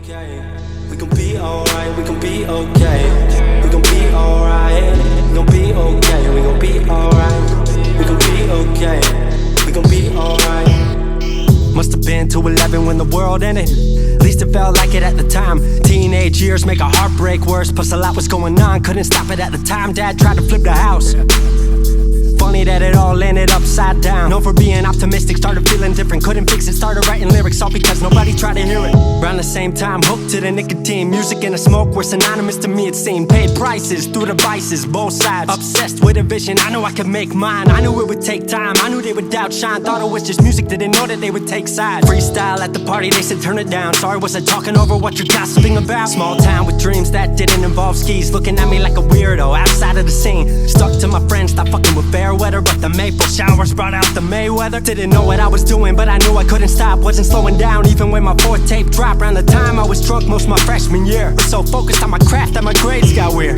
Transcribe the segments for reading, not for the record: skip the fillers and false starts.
okay. We gon' be alright, we gon' be okay. We gon' be alright, we gon' be okay. We gon' be alright, we gon' be okay. We gon' be alright. Must've been to 11 when the world ended. At least it felt like it at the time. Teenage years make a heartbreak worse. Plus a lot was going on, couldn't stop it at the time. Dad tried to flip the house. Funny that it all ended upside down. Known for being optimistic, started feeling different. Couldn't fix it, started writing lyrics all because nobody tried to hear it. Around the same time, hooked to the nicotine. Music and the smoke were synonymous to me, it seemed. Paid prices through devices, both sides. Obsessed with a vision, I knew I could make mine. I knew it would take time, I knew they would outshine. Thought it was just music, didn't know that they would take sides. Freestyle at the party, they said turn it down. Sorry, was I talking over what you're gossiping about? Small town with dreams that didn't involve skis. Looking at me like a weirdo, outside of the scene. Stuck to my friends, stopped fucking with fair weather. But the maple showers brought out the Mayweather. Didn't know what I was doing, but I knew I couldn't stop. Wasn't slowing down, even when my fourth tape dropped. Around the time I was drunk most of my freshman year. Was so focused on my craft that my grades got weird.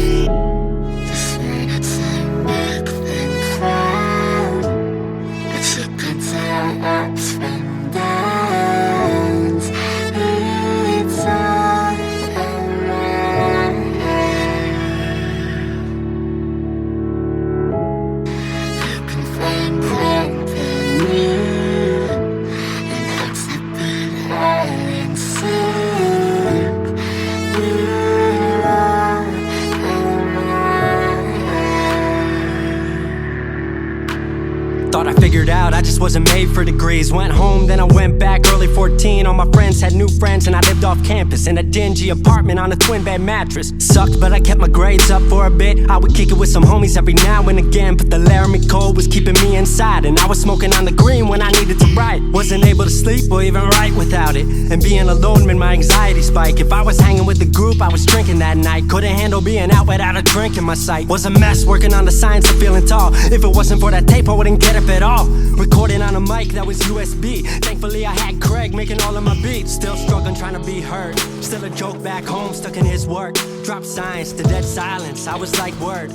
Thought I figured out, I just wasn't made for degrees. Went home, then I went back, early 14. All my friends had new friends and I lived off campus in a dingy apartment on a twin bed mattress. Sucked, but I kept my grades up for a bit. I would kick it with some homies every now and again. But the Laramie cold was keeping me inside, and I was smoking on the green when I needed to write. Wasn't able to sleep or even write without it. And being alone made my anxiety spike. If I was hanging with the group, I was drinking that night. Couldn't handle being out without a drink in my sight. Was a mess working on the science of feeling tall. If it wasn't for that tape, I wouldn't get up at all. Recording on a mic that was USB. Thankfully I had Craig making all of my beats. Still struggling trying to be heard. Still a joke back home, stuck in his work. Dropped science to dead silence, I was like word.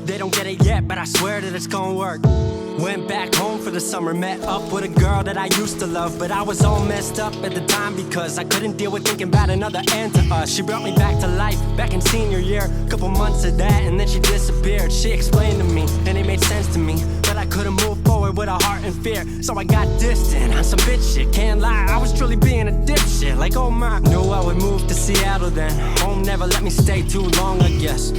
They don't get it yet, but I swear that it's gonna work. Went back home for the summer, met up with a girl that I used to love. But I was all messed up at the time because I couldn't deal with thinking about another end to us. She brought me back to life, back in senior year. Couple months of that and then she disappeared. She explained to me, and it made sense to me, but I couldn't move forward with a heart in fear. So I got distant on some bitch shit, can't lie, I was truly being a dipshit. Like oh my, knew I would move to Seattle then. Home never let me stay too long, I guess.